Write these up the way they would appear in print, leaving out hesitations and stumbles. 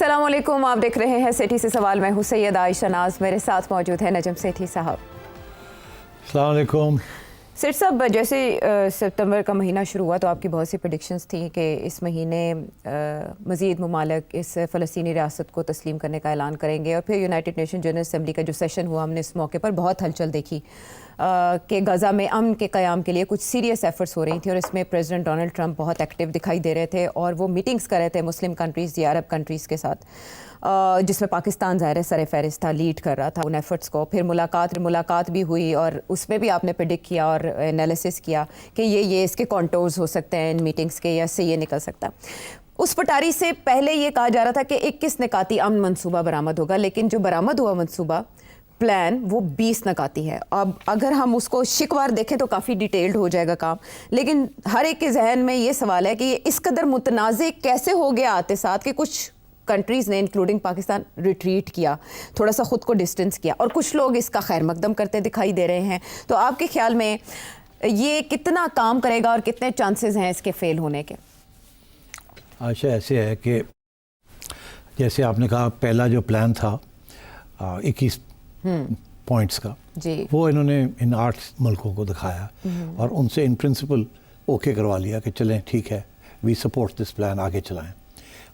السلام علیکم، آپ دیکھ رہے ہیں سیٹھی سے سوال. میں ہوں سید عائشہ ناز، میرے ساتھ موجود ہے نجم سیٹھی صاحب. السلام علیکم. سیٹھ صاحب، جیسے ستمبر کا مہینہ شروع ہوا تو آپ کی بہت سی پریڈکشنز تھیں کہ اس مہینے مزید ممالک اس فلسطینی ریاست کو تسلیم کرنے کا اعلان کریں گے، اور پھر یونائٹڈ نیشن جنرل اسمبلی کا جو سیشن ہوا، ہم نے اس موقع پر بہت ہلچل دیکھی کہ غزہ میں امن کے قیام کے لیے کچھ سیریس ایفرٹس ہو رہی تھیں، اور اس میں پریزیڈنٹ ڈونلڈ ٹرمپ بہت ایکٹیو دکھائی دے رہے تھے، اور وہ میٹنگز کر رہے تھے مسلم کنٹریز یا عرب کنٹریز کے ساتھ، جس میں پاکستان ظاہر ہے سر فہرست تھا، لیڈ کر رہا تھا ان ایفرٹس کو. پھر ملاقات بھی ہوئی، اور اس میں بھی آپ نے پریڈکٹ کیا اور انالیسس کیا کہ یہ اس کے کانٹورز ہو سکتے ہیں ان میٹنگز کے، یا اس سے یہ نکل سکتا ہے. اس پٹاری سے پہلے یہ کہا جا رہا تھا کہ 21 نکاتی امن منصوبہ برآمد ہوگا، لیکن جو برآمد ہوا منصوبہ پلان وہ 20 نکاتی ہے. اب اگر ہم اس کو شکوار دیکھیں تو کافی ڈیٹیلڈ ہو جائے گا کام، لیکن ہر ایک کے ذہن میں یہ سوال ہے کہ یہ اس قدر متنازع کیسے ہو گیا آتے ساتھ کہ کچھ کنٹریز نے انکلوڈنگ پاکستان ریٹریٹ کیا، تھوڑا سا خود کو ڈسٹنس کیا، اور کچھ لوگ اس کا خیر مقدم کرتے دکھائی دے رہے ہیں. تو آپ کے خیال میں یہ کتنا کام کرے گا اور کتنے چانسز ہیں اس کے فیل ہونے کے؟ عائشہ، ایسے ہے کہ جیسے آپ نے کہا پہلا جو پلان تھا 21 پوائنٹس کا، جی، وہ انہوں نے ان 8 ملکوں کو دکھایا اور ان سے ان پرنسپل اوکے کروا لیا کہ چلیں ٹھیک ہے، وی سپورٹ دس پلان، آگے چلائیں.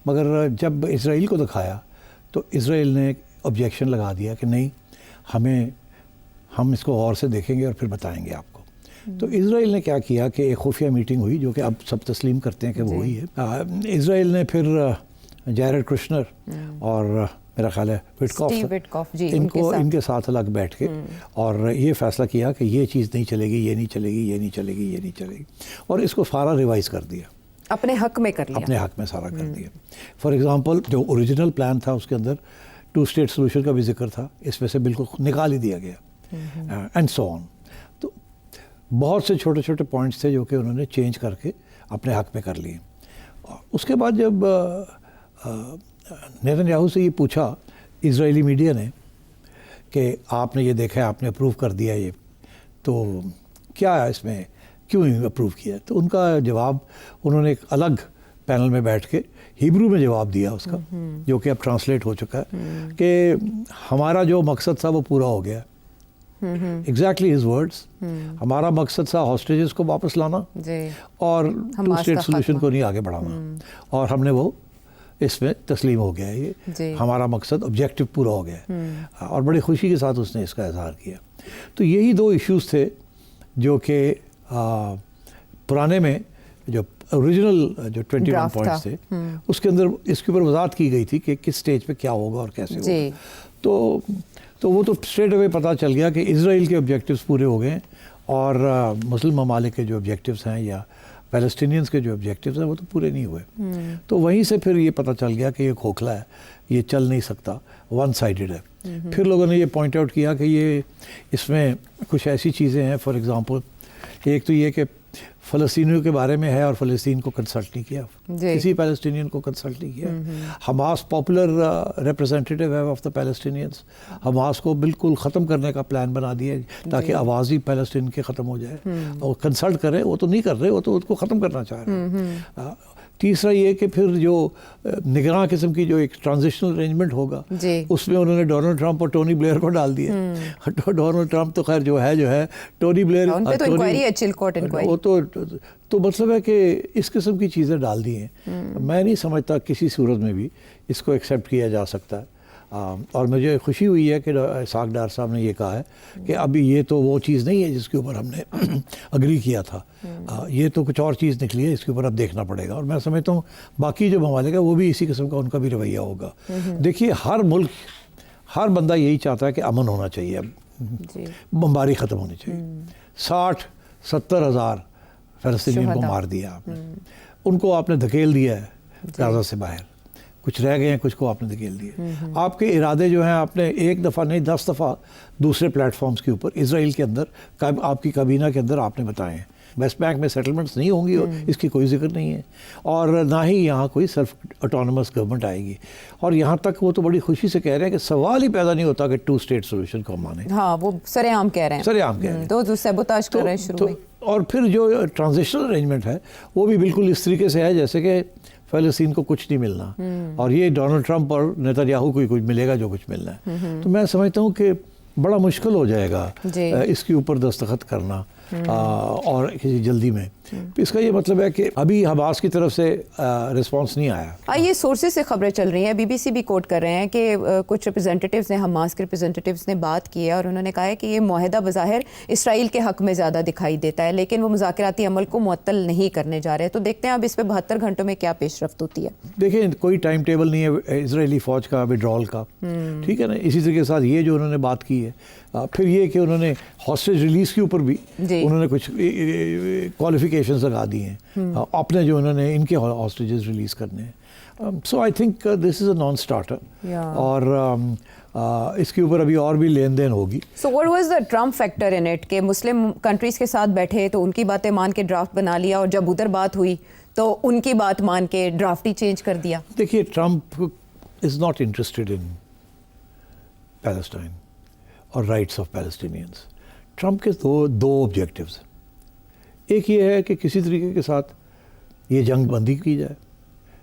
مگر جب اسرائیل کو دکھایا تو اسرائیل نے آبجیکشن لگا دیا کہ نہیں، ہم اس کو غور سے دیکھیں گے اور پھر بتائیں گے آپ کو. تو اسرائیل نے کیا کیا کہ ایک خفیہ میٹنگ ہوئی، جو کہ اب سب تسلیم کرتے ہیں کہ وہ ہوئی ہے. اسرائیل نے پھر جیرڈ کشنر اور میرا خیال ہے وٹکاف، ان کے ساتھ الگ بیٹھ کے اور یہ فیصلہ کیا کہ یہ چیز نہیں چلے گی، یہ نہیں چلے گی، یہ نہیں چلے گی، یہ نہیں چلے گی، اور اس کو سارا ریوائز کر دیا، اپنے حق میں کر لیا، اپنے حق میں سارا کر دیا. فار ایگزامپل جو اوریجنل پلان تھا اس کے اندر 2 اسٹیٹ سولوشن کا بھی ذکر تھا، اس میں سے بالکل نکال ہی دیا گیا، اینڈ سو آن. تو بہت سے چھوٹے چھوٹے پوائنٹس تھے جو کہ انہوں نے چینج کر کے اپنے حق میں کر لیے. اس کے بعد جب نیتن یاہو سے یہ پوچھا اسرائیلی میڈیا نے کہ آپ نے یہ دیکھا ہے، آپ نے اپروو کر دیا یہ، تو کیا ہے اس میں، کیوں اپروو کیا؟ تو ان کا جواب انہوں نے ایک الگ پینل میں بیٹھ کے ہیبرو میں جواب دیا اس کا، جو کہ اب ٹرانسلیٹ ہو چکا ہے، کہ ہمارا جو مقصد تھا وہ پورا ہو گیا. ایگزیکٹلی ہز ورڈز، ہمارا مقصد تھا ہاسٹیجز کو واپس لانا اور 2 اسٹیٹ سولوشن کو نہیں آگے بڑھانا، اور ہم نے وہ اس میں تسلیم ہو گیا ہے، یہ ہمارا مقصد آبجیکٹو پورا ہو گیا ہے، اور بڑی خوشی کے ساتھ اس نے اس کا اظہار کیا. تو یہی 2 ایشوز تھے جو کہ پرانے میں جو اوریجنل جو 21 پوائنٹس تھے اس کے اندر اس کے اوپر وضاحت کی گئی تھی کہ کس سٹیج پہ کیا ہوگا اور کیسے ہوگا. تو وہ تو اسٹریٹ اوے پتہ چل گیا کہ اسرائیل کے آبجیکٹیوز پورے ہو گئے، اور مسلم ممالک کے جو آبجیکٹیوز ہیں یا پیلسٹینینز کے جو آبجیکٹیوز ہیں وہ تو پورے نہیں ہوئے. تو وہیں سے پھر یہ پتہ چل گیا کہ یہ کھوکھلا ہے، یہ چل نہیں سکتا، ون سائیڈڈ ہے. پھر لوگوں نے یہ پوائنٹ آؤٹ کیا کہ یہ اس میں کچھ ایسی چیزیں ہیں، فار ایگزامپل ایک تو یہ کہ فلسطینیوں کے بارے میں ہے اور فلسطین کو کنسلٹ نہیں کیا، کسی پیلسٹینین کو کنسلٹ نہیں کیا. حماس پاپولر ریپرزینٹیٹیو ہے آف دا پیلسٹینینز، حماس کو بالکل ختم کرنے کا پلان بنا دیا تاکہ آواز ہی پیلسٹین کے ختم ہو جائے، اور کنسلٹ کریں وہ تو نہیں کر رہے، وہ تو اس کو ختم کرنا چاہ رہے ہیں. تیسرا یہ کہ پھر جو نگراں قسم کی جو ایک ٹرانزیشنل ارینجمنٹ ہوگا اس میں انہوں نے ڈونلڈ ٹرمپ اور ٹونی بلیئر کو ڈال دیا. ڈونلڈ ٹرمپ تو خیر جو ہے ٹونی بلیئر وہ تو مطلب ہے کہ اس قسم کی چیزیں ڈال دی ہیں. میں نہیں سمجھتا کسی صورت میں بھی اس کو ایکسیپٹ کیا جا سکتا ہے. اور مجھے خوشی ہوئی ہے کہ اسحاق ڈار صاحب نے یہ کہا ہے کہ ابھی یہ تو وہ چیز نہیں ہے جس کے اوپر ہم نے اگری کیا تھا، یہ تو کچھ اور چیز نکلی ہے، اس کے اوپر اب دیکھنا پڑے گا. اور میں سمجھتا ہوں باقی جو ممالک ہے وہ بھی اسی قسم کا ان کا بھی رویہ ہوگا. دیکھیے ہر ملک، ہر بندہ یہی چاہتا ہے کہ امن ہونا چاہیے، اب بمباری ختم ہونی چاہیے. 60-70 ہزار فلسطینیوں کو مار دیا آپ نے، ان کو آپ نے دھکیل دیا ہے غزہ سے باہر، کچھ رہ گئے ہیں، کچھ کو آپ نے دھکیل دیے. آپ کے ارادے جو ہیں آپ نے ایک دفعہ نہیں 10 دفعہ دوسرے پلیٹ فارمز کے اوپر اسرائیل کے اندر آپ کی کابینہ کے اندر آپ نے بتائے ہیں. ویسٹ بینک میں سیٹلمنٹس نہیں ہوں گی، اس کی کوئی ذکر نہیں ہے، اور نہ ہی یہاں کوئی سیلف اٹانومس گورنمنٹ آئے گی. اور یہاں تک وہ تو بڑی خوشی سے کہہ رہے ہیں کہ سوال ہی پیدا نہیں ہوتا کہ 2 اسٹیٹ سولوشن کو مانیں. ہاں وہ سر عام کہہ رہے ہیں، سر عام کہہ رہے ہیں، تو سیبوتاژ کر رہے ہیں شروع میں. اور پھر جو ٹرانزیشنل ارینجمنٹ ہے وہ بھی بالکل اس طریقے سے ہے جیسے کہ فلسطین کو کچھ نہیں ملنا اور یہ ڈونلڈ ٹرمپ اور نیتنیاہو کو ہی کچھ ملے گا جو کچھ ملنا ہے. تو میں سمجھتا ہوں کہ بڑا مشکل ہو جائے گا اس کے اوپر دستخط کرنا اور کسی جلدی میں. اس کا یہ مطلب ہے کہ ابھی حماس کی طرف سے رسپانس نہیں آیا. یہ سورسز سے خبریں چل رہی ہیں, بی بی سی بھی کوٹ کر رہے ہیں کہ کچھ ریپرزینٹیوز نے, حماس کے ریپرزینٹیوز نے بات کی ہے اور انہوں نے کہا ہے کہ یہ معاہدہ بظاہر اسرائیل کے حق میں زیادہ دکھائی دیتا ہے لیکن وہ مذاکراتی عمل کو معطل نہیں کرنے جا رہے. تو دیکھتے ہیں اب اس پہ 72 گھنٹوں میں کیا پیش رفت ہوتی ہے. دیکھیں کوئی ٹائم ٹیبل نہیں ہے اسرائیلی فوج کا وڈرال کا, ٹھیک ہے نا. اسی طریقے کے ساتھ یہ جو انہوں نے بات کی ہے, پھر یہ کہ انہوں نے ہاسٹیج ریلیز کے اوپر بھی انہوں نے کچھ کوالیفیکیشنز لگا دی ہیں اپنے جو انہوں نے ان کے ہاسٹیجز ریلیز کرنے ہیں. So I think this is a non starter اور اس کے اوپر ابھی اور بھی لین دین ہوگی. So what was the Trump factor in it کہ مسلم کنٹریز کے ساتھ بیٹھے تو ان کی باتیں مان کے ڈرافٹ بنا لیا اور جب ادھر بات ہوئی تو ان کی بات مان کے ڈرافٹ ہی چینج کر دیا. دیکھیے Trump is not interested in Palestine اور رائٹس آف پیلسٹینینس. ٹرمپ کے دو آبجیکٹیوز. ایک یہ ہے کہ کسی طریقے کے ساتھ یہ جنگ بندی کی جائے,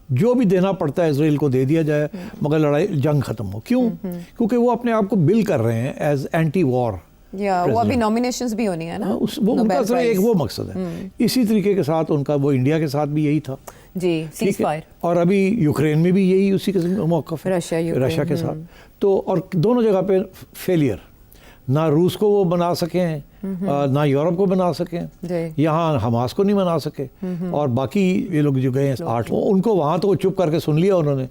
جو بھی دینا پڑتا ہے اسرائیل کو دے دیا جائے مگر لڑائی جنگ ختم ہو. کیوں؟ کیونکہ وہ اپنے آپ کو بل کر رہے ہیں ایز اینٹی وار. وہ ابھی نامینیشنز بھی ہونی ہے نا, وہ ان کا ایک وہ مقصد ہے. اسی طریقے کے ساتھ ان کا وہ انڈیا کے ساتھ بھی یہی تھا جی, سیز فائر, اور ابھی یوکرین میں بھی یہی اسی قسم کا موقف ہے رشیا کے ساتھ. تو اور دونوں جگہ پہ فیلئر, نہ روس کو وہ بنا سکیں نہ یورپ کو بنا سکیں, یہاں حماس کو نہیں بنا سکے, اور باقی یہ لوگ جو گئے ہیں 8 ان کو وہاں تو چپ کر کے سن لیا انہوں نے.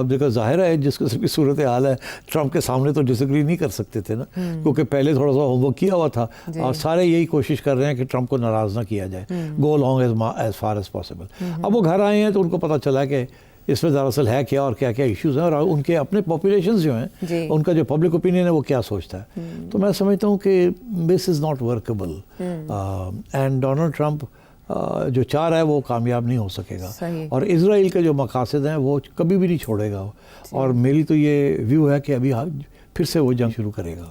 دیکھو ظاہر ہے جس قسم کی صورت حال ہے ٹرمپ کے سامنے تو ڈس ایگری نہیں کر سکتے تھے نا, کیونکہ پہلے تھوڑا سا ہوم ورک کیا ہوا تھا اور سارے یہی کوشش کر رہے ہیں کہ ٹرمپ کو ناراض نہ کیا جائے, go long as far as possible. اب وہ گھر آئے ہیں تو ان کو پتہ چلا کہ اس میں دراصل ہے کیا اور کیا کیا ایشوز ہیں اور ان کے اپنے پاپولیشنز جو ہیں ان کا جو پبلک اوپینین ہے وہ کیا سوچتا ہے. تو میں سمجھتا ہوں کہ this is not workable and Donald Trump جو چاہ رہا ہے وہ کامیاب نہیں ہو سکے گا, اور اسرائیل کے جو مقاصد ہیں وہ کبھی بھی نہیں چھوڑے گا. اور میری تو یہ ویو ہے کہ ابھی پھر سے وہ جنگ شروع کرے گا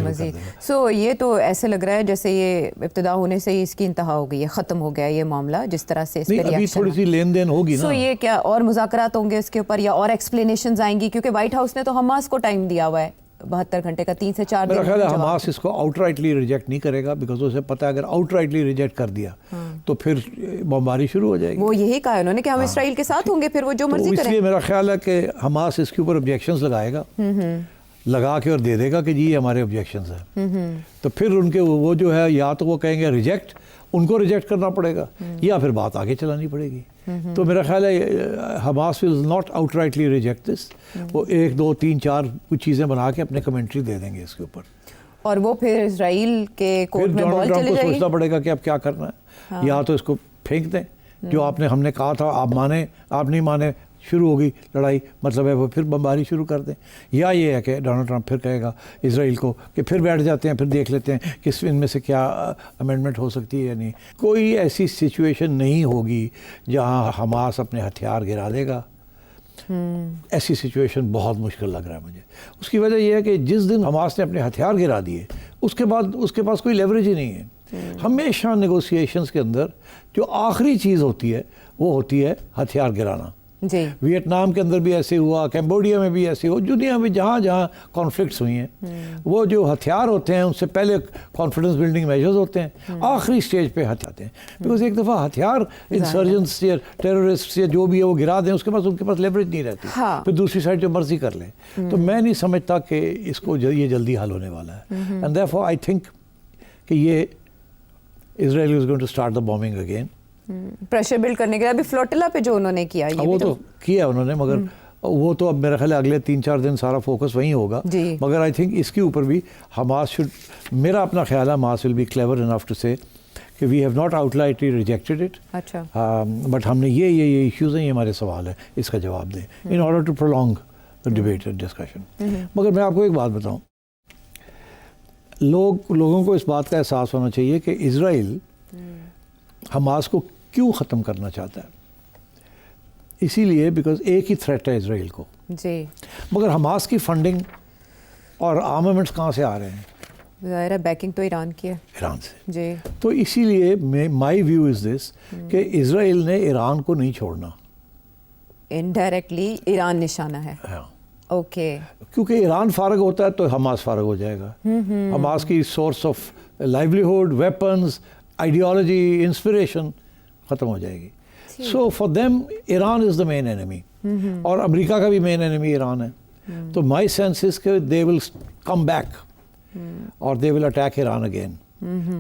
مزید. سو یہ تو ایسے لگ رہا ہے جیسے یہ ابتدا ہونے سے ہی اس کی انتہا ہو گئی ہے, ختم ہو گیا یہ معاملہ جس طرح سے اس پہ ابھی تھوڑی سی لین دین ہوگی نا. سو یہ کیا اور مذاکرات ہوں گے اس کے اوپر یا اور ایکسپلینیشنز آئیں گی, کیونکہ وائٹ ہاؤس نے تو حماس کو ٹائم دیا ہوا ہے 72 گھنٹے کا, 3 سے 4 دن. میرا خیال ہے حماس اس کو آؤٹ رائٹلی ریجیکٹ نہیں کرے گا, بیکاز اسے پتہ ہے اگر آؤٹ رائٹلی ریجیکٹ کر دیا تو پھر بمباری شروع ہو جائے گی. وہ یہی کہا انہوں نے کہ ہم اسرائیل کے ساتھ ہوں گے, پھر وہ جو مرضی کریں. اس لیے میرا خیال ہے کہ حماس اس کے اوپر آبجیکشنز لگائے گا, لگا کے اور دے دے گا کہ جی یہ ہمارے آبجیکشنز ہیں. تو پھر ان کے وہ جو ہے یا تو وہ کہیں گے ریجیکٹ, ان کو ریجیکٹ کرنا پڑے گا, یا پھر بات آگے چلانی پڑے گی. تو میرا خیال ہے Hamas will not out rightly reject this. وہ 1 2 3 4 کچھ چیزیں بنا کے اپنے کمنٹری دے دیں گے اس کے اوپر, اور وہ پھر اسرائیل کے کورٹ میں بال چلے جائے گی. کو سوچنا پڑے گا کہ اب کیا کرنا ہے, یا تو اس کو پھینک دیں جو ہم نے کہا تھا آپ مانیں, آپ نہیں مانے, شروع ہوگی لڑائی, مطلب ہے وہ پھر بمباری شروع کر دیں. یا یہ ہے کہ ڈونلڈ ٹرمپ پھر کہے گا اسرائیل کو کہ پھر بیٹھ جاتے ہیں, پھر دیکھ لیتے ہیں کہ ان میں سے کیا امینڈمنٹ ہو سکتی ہے یا نہیں. کوئی ایسی سچویشن نہیں ہوگی جہاں حماس اپنے ہتھیار گرا دے گا. ایسی سچویشن بہت مشکل لگ رہا ہے مجھے. اس کی وجہ یہ ہے کہ جس دن حماس نے اپنے ہتھیار گرا دیے اس کے بعد اس کے پاس کوئی لیوریج ہی نہیں ہے. ہمیشہ نیگوسیشنز کے اندر جو آخری چیز ہوتی ہے وہ ہوتی ہے ہتھیار گرانا. ویتنام کے اندر بھی ایسے ہوا, کمبوڈیا میں بھی ایسے ہوا, دنیا میں جہاں جہاں کانفلکٹس ہوئی ہیں وہ جو ہتھیار ہوتے ہیں ان سے پہلے کانفیڈنس بلڈنگ میجرز ہوتے ہیں, آخری سٹیج پہ ہتھیار ہیں. بیکاز ایک دفعہ ہتھیار انسرجنٹس یا ٹیررسٹ یا جو بھی ہے وہ گرا دیں, اس کے پاس ان کے پاس لیوریج نہیں رہتی, پھر دوسری سائڈ جو مرضی کر لیں. تو میں نہیں سمجھتا کہ اس کو یہ جلدی حل ہونے والا ہے. اینڈ دیئرفور آئی تھنک کہ یہ Israel is going to start the bombing again. Pressure build کرنے کے لیے ابھی فلوٹیلا پہ جو انہوں نے کیا وہ تو کیا انہوں نے, مگر وہ تو اب میرا خیال ہے اگلے 3-4 دن سارا فوکس وہیں ہوگا. مگر آئی تھنک اس کے اوپر بھی حماس شوڈ, میرا اپنا خیال ہے Hamas will be clever enough to say کہ we have not outrightly rejected it, but ہم نے یہ ایشوز ہیں, یہ ہمارے سوال ہیں, اس کا جواب دیں in order to prolong the debate and discussion. مگر میں آپ کو ایک بات بتاؤں, لوگوں کو اس بات کا احساس ہونا چاہیے کہ اسرائیل حماس کو کیوں ختم کرنا چاہتا ہے. اسی لیے بیکاز ایک ہی تھریٹ ہے اسرائیل کو, مگر حماس کی فنڈنگ اور آرمامنٹس کہاں سے آ رہے ہیں, ظاہر ہے بیکنگ تو ایران کی ہے ایران سے. جی. تو اسی لیے مائی ویو از دس کہ اسرائیل نے ایران کو نہیں چھوڑنا. انڈائریکٹلی ایران نشانہ ہے. ہاں. اوکے. کیونکہ ایران فارغ ہوتا ہے تو حماس فارغ ہو جائے گا. حماس کی source of livelihood, weapons, ideology, inspiration ختم ہو جائے گی. So for them Iran is the main enemy, اور امریکہ کا بھی مین اینیمی ایران ہے. تو مائی سینس از کہ دے ول کم بیک اور دے ول اٹیک ایران اگین.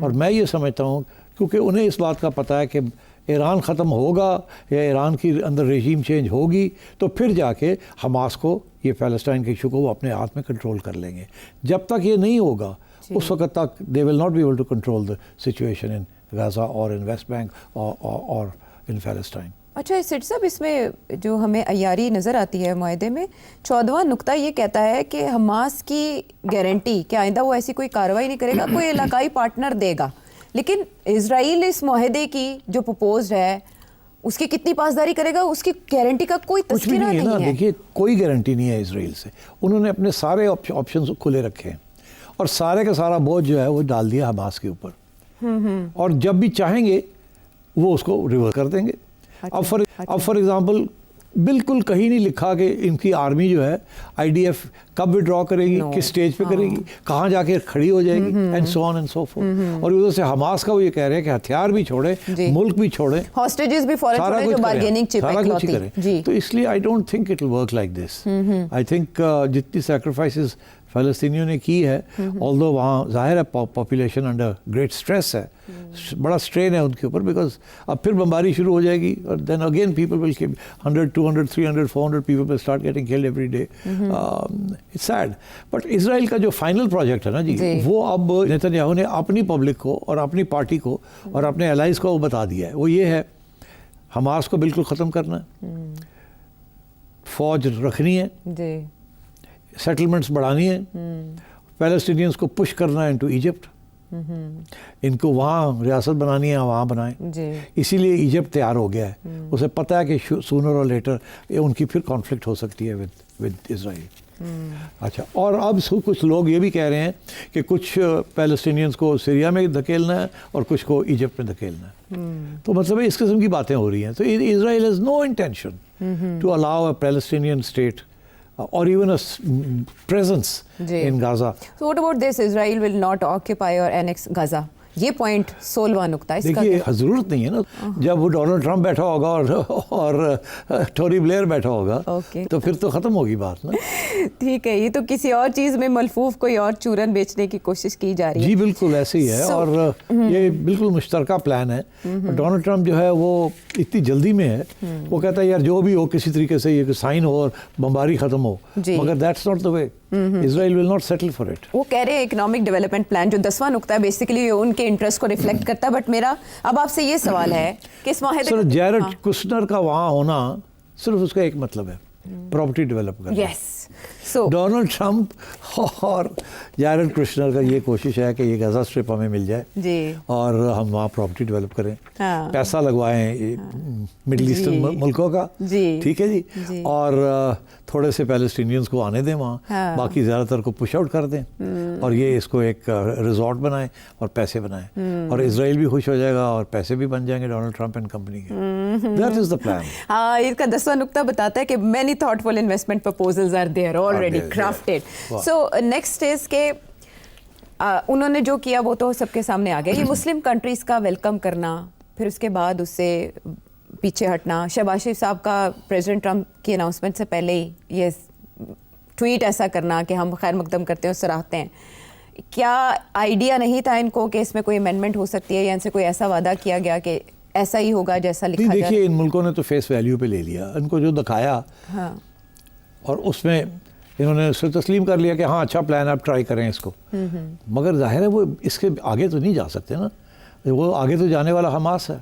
اور میں یہ سمجھتا ہوں کیونکہ انہیں اس بات کا پتہ ہے کہ ایران ختم ہوگا یا ایران کی اندر ریجیم چینج ہوگی تو پھر جا کے حماس کو, یہ فلسطین کے ایشو کو وہ اپنے ہاتھ میں کنٹرول کر لیں گے. جب تک یہ نہیں ہوگا اس وقت تک they will not be able to control the situation in Gaza اور ان ویسٹ بینک اور ان فلسطین. اچھا سٹ صاحب, اس میں جو ہمیں عیاری نظر آتی ہے معاہدے میں 14واں نقطہ یہ کہتا ہے کہ حماس کی گارنٹی کہ آئندہ وہ ایسی کوئی کارروائی نہیں کرے گا, کوئی علاقائی پارٹنر دے گا. لیکن اسرائیل اس معاہدے کی جو پرپوزڈ ہے اس کی کتنی پاسداری کرے گا, اس کی گارنٹی کا کوئی تذکرہ نہیں ہے. دیکھیے کوئی گارنٹی نہیں ہے اسرائیل سے. انہوں نے اپنے سارے آپشنز کھلے رکھے ہیں اور سارے کا سارا بوجھ جو ہے وہ ڈال دیا حماس کے اوپر, اور جب بھی چاہیں گے وہ اس کو ریورس کر دیں گے. اب فار ایگزامپل بالکل کہیں نہیں لکھا کہ ان کی آرمی جو ہے آئی ڈی ایف کب وڈرا کرے گی, کس سٹیج پہ کرے گی, کہاں جا کے کھڑی ہو جائے گی, and so on and so fourth. اور ادھر سے حماس کا وہ یہ کہہ رہے ہیں کہ ہتھیار بھی چھوڑیں, ملک بھی چھوڑیں, ہاسٹیجز بھی فوراً چھوڑیں, جو بارگیننگ چپ ہے سارا کچھ کریں. تو اس لیے آئی don't think it will work like this. I think جتنی سیکریفائسز فلسطینیوں نے کی ہے, آلدو وہاں ظاہر ہے پاپولیشن انڈر گریٹ اسٹریس ہے, بڑا اسٹرین ہے ان کے اوپر, بیکاز اب پھر بمباری شروع ہو جائے گی اور then again people will 100, 200, 300, 400 people will start getting killed every day. It's sad. But Israel کا جو فائنل پروجیکٹ ہے نا جی, وہ اب نیتنیاہو نے اپنی پبلک کو اور اپنی پارٹی کو اور اپنے الائز کو بتا دیا ہے. وہ یہ ہے حماس کو بالکل ختم کرنا ہے, فوج رکھنی ہے, سیٹلمنٹس بڑھانی ہیں, پیلسٹینینز کو پش کرنا ہے انٹو ایجپٹ, ان کو وہاں ریاست بنانی ہے وہاں بنائیں. اسی لیے ایجپٹ تیار ہو گیا ہے, اسے پتہ ہے کہ سونر اور لیٹر ان کی پھر کانفلکٹ ہو سکتی ہے ود اسرائیل. اچھا, اور اب کچھ لوگ یہ بھی کہہ رہے ہیں کہ کچھ پیلسٹینینز کو سیریا میں دھکیلنا ہے اور کچھ کو ایجپٹ میں دھکیلنا ہے. تو مطلب اس قسم کی باتیں ہو رہی ہیں. تو Israel has no intention to allow a Palestinian state or even a presence in Gaza. So what about this? Israel will not occupy or annex Gaza. یہ پوائنٹ 16واں نقطہ اس کا دیکھیے ضرورت نہیں ہے نا. جب وہ ڈونلڈ ٹرمپ بیٹھا ہوگا اور ٹونی بلیئر بیٹھا ہوگا تو پھر تو ختم ہوگی بات نا. ٹھیک ہے, یہ تو کسی اور چیز میں ملفوف کوئی اور چورن بیچنے کی کوشش کی جا رہی ہے. جی بالکل ایسے ہی ہے, اور یہ بالکل مشترکہ پلان ہے. ڈونلڈ ٹرمپ جو ہے وہ اتنی جلدی میں ہے, وہ کہتا ہے یار جو بھی ہو کسی طریقے سے یہ سائن ہو اور بمباری ختم ہو, مگر that's not the way. Israel will not settle for it. وہ کہہ رہے ہیں اکنامک ڈیولپمنٹ پلان جو 10واں نقطہ ہے بیسیکلی ان کے انٹرسٹ کو ریفلیکٹ کرتا ہے. بٹ میرا اب آپ سے یہ سوال ہے کہ اس معاہدے سر جیرڈ کشنر کا وہاں ہونا صرف اس کا ایک مطلب ہے, پراپرٹی ڈیولپ کرنا. یس. سو ڈونلڈ ٹرمپ اور جیرڈ کشنر کا یہ کوشش ہے کہ یہ غزہ اسٹرپ ہمیں مل جائے جی, اور ہم وہاں پراپرٹی ڈیولپ کریں, پیسہ لگوائیں مڈل ایسٹرن ملکوں کا. ٹھیک ہے جی, اور تھوڑے سے پیلسٹینینز کو آنے دیں وہاں, باقی زیادہ تر کو پش آؤٹ کر دیں, اور یہ اس کو ایک ریزورٹ بنائیں اور پیسے بنائیں, اور اسرائیل بھی خوش ہو جائے گا اور پیسے بھی بن جائیں گے ڈونلڈ ٹرمپ اینڈ کمپنی کے. That is the plan. ہاں, اس کا 10واں نقطہ بتاتا ہے کہ many thoughtful investment proposals are there already crafted. So next is کہ انہوں نے جو کیا وہ تو سب کے سامنے آ گیا. یہ مسلم کنٹریز کا ویلکم کرنا, پھر اس کے بعد اس سے پیچھے ہٹنا, شہباز شریف صاحب کا پریزیڈنٹ ٹرمپ کی اناؤنسمنٹ سے پہلے ہی یہ ٹویٹ ایسا کرنا کہ ہم خیر مقدم کرتے ہیں اور سراہتے ہیں. کیا آئیڈیا نہیں تھا ان کو کہ اس میں کوئی امینڈمنٹ ہو سکتی ہے, یا ان سے کوئی ایسا وعدہ کیا گیا کہ ایسا ہی ہوگا جیسا لکھا جائے؟ دیکھیے ان ملکوں نے تو فیس ویلیو پہ لے لیا, ان کو جو دکھایا اور اس میں انہوں نے اسے تسلیم کر لیا کہ ہاں اچھا پلان ہے, آپ ٹرائی کریں اس کو. مگر ظاہر ہے وہ اس کے آگے تو نہیں جا سکتے نا, وہ آگے تو جانے والا حماس ہے.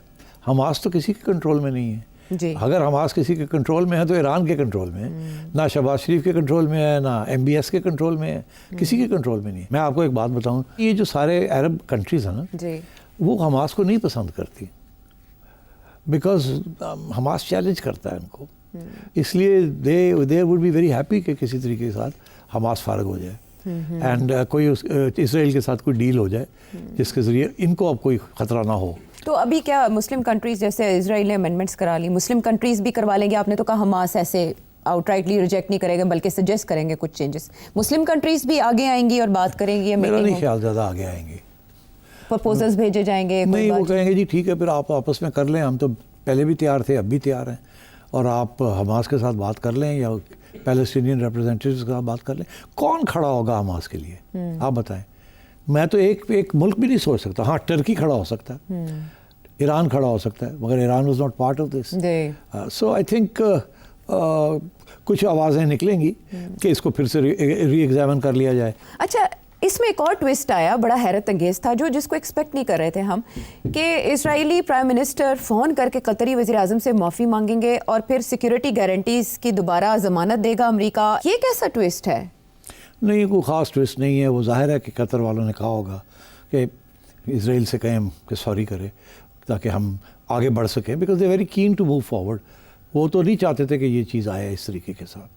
حماس تو کسی کے کنٹرول میں نہیں ہے. اگر حماس کسی کے کنٹرول میں ہے تو ایران کے کنٹرول میں ہے, نہ شہباز شریف کے کنٹرول میں ہے, نہ MBS کے کنٹرول میں ہے, کسی کے کنٹرول میں نہیں ہے. میں آپ کو ایک بات بتاؤں, یہ جو سارے عرب کنٹریز ہیں نا, وہ حماس کو نہیں پسند کرتی, بیکاز حماس چیلنج کرتا ہے ان کو. اس لیے they would be very happy کہ کسی طریقے کے ساتھ حماس فارغ ہو جائے. اینڈ کوئی اسرائیل کے ساتھ کوئی ڈیل ہو جائے جس کے ذریعے ان کو اب کوئی خطرہ نہ ہو. تو ابھی کیا مسلم کنٹریز جیسے اسرائیل نے امینڈمنٹس کرا لی, مسلم کنٹریز بھی کروا لیں گے؟ آپ نے تو کہا حماس ایسے آؤٹ رائٹلی ریجیکٹ نہیں کریں گے بلکہ سجیسٹ کریں گے کچھ چینجز. مسلم کنٹریز بھی آگے آئیں گی اور بات کریں گی؟ میرا نہیں خیال زیادہ آگے آئیں گے. پرپوزلز بھیجے جائیں گے؟ نہیں, وہ کہیں گے جی ٹھیک ہے پھر آپ آپس میں کر لیں, ہم تو پہلے بھی تیار تھے اب بھی تیار ہیں, اور آپ حماس کے ساتھ بات کر لیں یا پیلسٹینین ریپرزینٹیوز کے ساتھ بات کر لیں. کون کھڑا ہوگا حماس کے لیے آپ بتائیں؟ میں تو ایک ملک بھی نہیں سوچ سکتا. ہاں ٹرکی کھڑا ہو سکتا ہے, ایران کھڑا ہو سکتا ہے, مگر Iran was not part of this. So I think کچھ آوازیں نکلیں گی کہ اس کو پھر سے ری ایگزامن کر لیا جائے. اچھا, اس میں ایک اور ٹوسٹ آیا بڑا حیرت انگیز تھا جس کو ایکسپیکٹ نہیں کر رہے تھے ہم, کہ اسرائیلی پرائم منسٹر فون کر کے قطری وزیر اعظم سے معافی مانگیں گے اور پھر سیکیورٹی گارنٹیز کی دوبارہ ضمانت دے گا امریکہ. یہ کیسا ٹوسٹ ہے؟ نہیں, کوئی خاص ٹوسٹ نہیں ہے. وہ ظاہر ہے کہ قطر والوں نے کہا ہوگا کہ اسرائیل سے کہیں کہ سوری کرے تاکہ ہم آگے بڑھ سکیں, because they very keen to move forward. وہ تو نہیں چاہتے تھے کہ یہ چیز آئے اس طریقے کے ساتھ.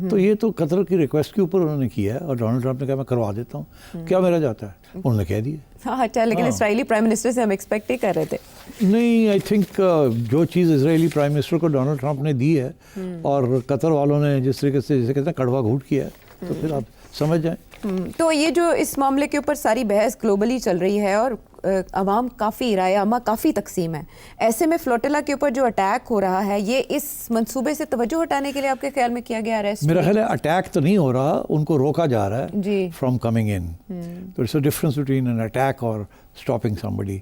تو یہ تو قطر کی ریکویسٹ کے اوپر انہوں نے کیا ہے, اور ڈونلڈ ٹرمپ نے کہا میں کروا دیتا ہوں, کیا میرا جاتا ہے, انہوں نے کہہ دیا. ہاں اچھا, لیکن اسرائیلی پرائم منسٹر سے ہم ایکسپیکٹ ہی کر رہے تھے. نہیں, آئی تھنک جو چیز اسرائیلی پرائم منسٹر کو ڈونلڈ ٹرمپ نے دی ہے اور قطر والوں نے جس طریقے سے جسے کہتے ہیں کڑوا گھونٹ کیا ہے, تو پھر آپ سمجھ جائیں. تو یہ جو اس معاملے کے اوپر ساری بحث گلوبلی چل رہی ہے اور عوام کافی رائے عامہ کافی تقسیم ہے, ایسے میں فلوٹیلا کے اوپر جو اٹیک ہو رہا ہے یہ اس منصوبے سے توجہ ہٹانے کے لیے آپ کے خیال میں کیا گیا ریسٹ؟ میرا خیال ہے اٹیک تو نہیں ہو رہا, ان کو روکا جا رہا ہے جی فرام کمنگ ان. تو it's a difference between an attack اور اسٹاپنگ سمبڈی.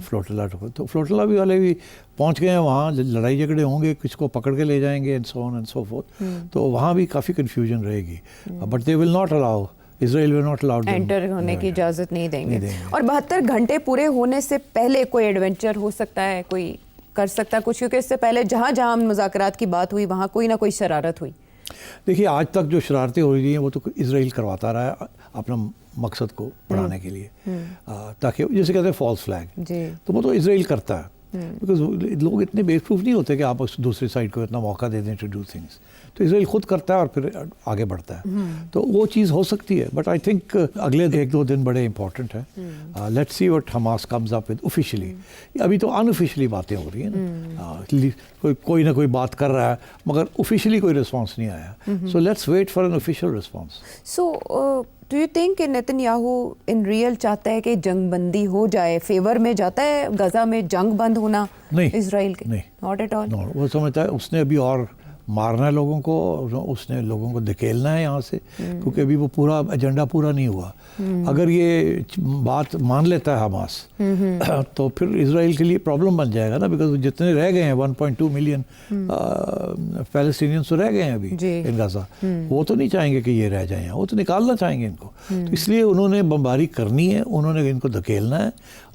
فلوٹیلا تو فلوٹیلا بھی والے بھی پہنچ گئے ہیں وہاں, لڑائی جھگڑے ہوں گے, کچھ کو پکڑ کے لے جائیں گے and so on and so forth. تو وہاں بھی کافی کنفیوژن رہے گی, but they will not allow Israel will not allow them enter ہونے کی اجازت نہیں دیں گے. اور 72 گھنٹے پورے ہونے سے پہلے کوئی ایڈونچر ہو سکتا ہے, کوئی کر سکتا ہے کچھ, کیونکہ اس سے پہلے جہاں جہاں مذاکرات کی بات ہوئی وہاں کوئی نہ کوئی شرارت ہوئی. دیکھیے آج تک جو شرارتیں ہو رہی ہیں وہ تو اسرائیل کرواتا رہا ہے اپنا مقصد کو بڑھانے کے لیے, تاکہ جسے کہتے ہیں فالس فلیگ, تو وہ تو اسرائیل کرتا ہے. بیکاز لوگ اتنے بیوقوف نہیں ہوتے کہ آپ اس دوسری سائڈ کو اتنا موقع دے دیں ٹو ڈو تھنگس. تو اسرائیل خود کرتا ہے اور پھر آگے بڑھتا ہے. تو وہ چیز ہو سکتی ہے, بٹ آئی تھنک اگلے 1-2 دن بڑے امپورٹنٹ ہیں. Let's see what Hamas comes up with officially. ابھی تو ان آفیشلی باتیں ہو رہی ہیں نا, کوئی نہ کوئی بات کر رہا ہے مگر آفیشلی کوئی رسپانس نہیں آیا. So let's wait for an official response. So do you think کہ نیتن یاہو ان ریئل چاہتا ہے کہ جنگ بندی ہو جائے, فیور میں جاتا ہے غزہ میں جنگ بند ہونا اسرائیل کے؟ نہیں, ناٹ ایٹ آل. وہ سمجھتا ہے اس نے ابھی اور مارنا ہے لوگوں کو, اس نے لوگوں کو دھکیلنا ہے یہاں سے, کیونکہ ابھی وہ پورا ایجنڈا پورا نہیں ہوا. اگر یہ بات مان لیتا ہے حماس تو پھر اسرائیل کے لیے پرابلم بن جائے گا نا, بیکاز جتنے رہ گئے ہیں 1.2 ملین فلسطینینز تو رہ گئے ہیں ابھی ان غزہ, وہ تو نہیں چاہیں گے کہ یہ رہ جائیں, وہ تو نکالنا چاہیں گے ان کو. تو اس لیے انہوں نے بمباری کرنی ہے, انہوں نے ان کو دھکیلنا ہے,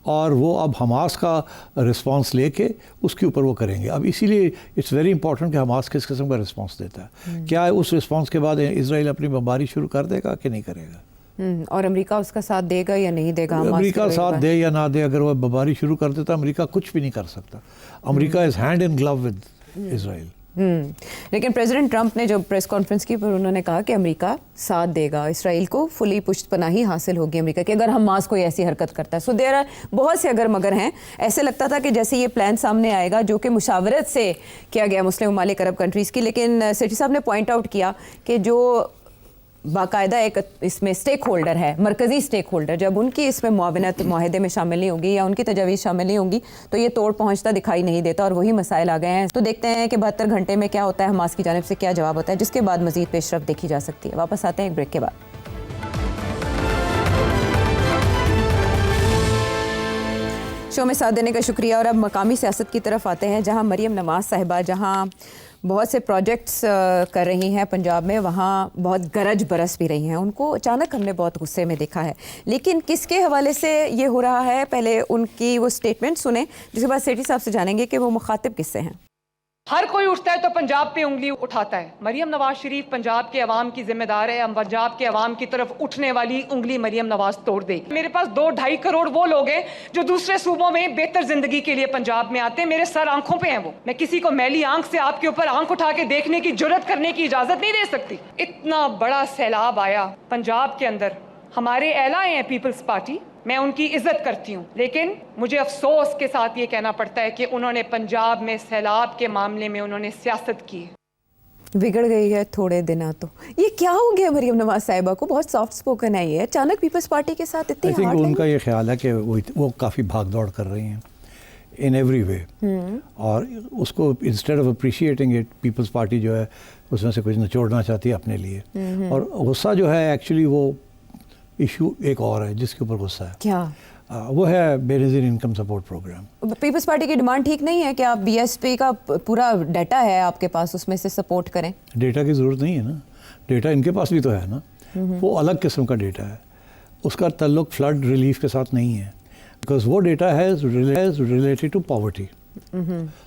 اور وہ اب حماس کا رسپانس لے کے اس کے اوپر وہ کریں گے. اب اسی لیے اٹس ویری امپورٹنٹ کہ حماس کس قسم کا رسپانس دیتا ہے. کیا اس رسپانس کے بعد اسرائیل اپنی بمباری شروع کر دے گا کہ نہیں کرے گا, اور امریکہ اس کا ساتھ دے گا یا نہیں دے گا؟ امریکہ ساتھ دے یا نہ دے, اگر وہ بمباری شروع کر دیتا امریکہ کچھ بھی نہیں کر سکتا. امریکہ از ہینڈ ان گلو ود اسرائیل. لیکن پریزیڈنٹ ٹرمپ نے جب پریس کانفرنس کی پر انہوں نے کہا کہ امریکہ ساتھ دے گا, اسرائیل کو فلی پشت پناہی حاصل ہوگی امریکہ کی اگر حماس کوئی ایسی حرکت کرتا ہے. سو دیر بہت سے اگر مگر ہیں. ایسے لگتا تھا کہ جیسے یہ پلان سامنے آئے گا جو کہ مشاورت سے کیا گیا مسلم ممالک عرب کنٹریز کی, لیکن سیٹھی صاحب نے پوائنٹ آؤٹ کیا کہ جو باقاعدہ ایک اس میں اسٹیک ہولڈر ہے, مرکزی اسٹیک ہولڈر, جب ان کی اس میں معاونت معاہدے میں شامل نہیں ہوگی یا ان کی تجاویز شامل نہیں ہوگی تو یہ توڑ پہنچتا دکھائی نہیں دیتا, اور وہی مسائل آ گئے ہیں. تو دیکھتے ہیں کہ 72 گھنٹے میں کیا ہوتا ہے, حماس کی جانب سے کیا جواب ہوتا ہے, جس کے بعد مزید پیش رفت دیکھی جا سکتی ہے. واپس آتے ہیں ایک بریک کے بعد. شو میں ساتھ دینے کا شکریہ. اور اب مقامی سیاست کی طرف آتے ہیں, جہاں مریم نواز صاحبہ جہاں بہت سے پروجیکٹس کر رہی ہیں پنجاب میں, وہاں بہت گرج برس بھی رہی ہیں. ان کو اچانک ہم نے بہت غصے میں دیکھا ہے, لیکن کس کے حوالے سے یہ ہو رہا ہے, پہلے ان کی وہ سٹیٹمنٹ سنیں, جس کے بعد سیٹھی صاحب سے جانیں گے کہ وہ مخاطب کس سے ہیں. ہر کوئی اٹھتا ہے تو پنجاب پہ انگلی اٹھاتا ہے. مریم نواز شریف پنجاب کے عوام کی ذمہ دار ہے. ہم پنجاب کے عوام کی طرف اٹھنے والی انگلی مریم نواز توڑ دے گی. میرے پاس 2-2.5 کروڑ وہ لوگ ہیں جو دوسرے صوبوں میں بہتر زندگی کے لیے پنجاب میں آتے ہیں. میرے سر آنکھوں پہ ہیں وہ. میں کسی کو میلی آنکھ سے آپ کے اوپر آنکھ اٹھا کے دیکھنے کی جرت کرنے کی اجازت نہیں دے سکتی. اتنا بڑا سیلاب آیا پنجاب کے اندر. ہمارے اعلیٰ ہیں پیپلز پارٹی, میں ان کی عزت کرتی ہوں, لیکن مجھے افسوس کے ساتھ یہ کہنا پڑتا ہے کہ انہوں نے پنجاب میں سیلاب کے معاملے میں انہوں نے سیاست کی. بگڑ گئی ہے تھوڑے دنوں تو. یہ کیا ہو گیا مریم نواز صاحبہ کو؟ بہت سافٹ سپوکن ہے یہ, اچانک پیپلز پارٹی کے ساتھ اتنی آئی تھنک ان کا ہارڈ. یہ خیال ہے کہ وہ کافی بھاگ دوڑ کر رہی ہیں ان ایوری وے, اور اس کو instead of appreciating it Peoples Party جو ہے اس میں سے کچھ نچوڑنا چاہتی ہے اپنے لیے. اور غصہ جو ہے ایکچولی وہ ایشو ایک اور ہے جس کے اوپر غصہ ہے. کیا وہ ہے Benazir income support programme. Peoples party کی ڈیمانڈ ٹھیک نہیں ہے کہ آپ بی ایس پی کا پورا ڈیٹا ہے آپ کے پاس, اس میں سے سپورٹ کریں؟ ڈیٹا کی ضرورت نہیں ہے نا, ڈیٹا ان کے پاس بھی تو ہے نا. وہ الگ قسم کا ڈیٹا ہے, اس کا تعلق فلڈ ریلیف کے ساتھ نہیں ہے, بیکاز وہ ڈیٹا ہے ریلیٹڈ ٹو پاورٹی.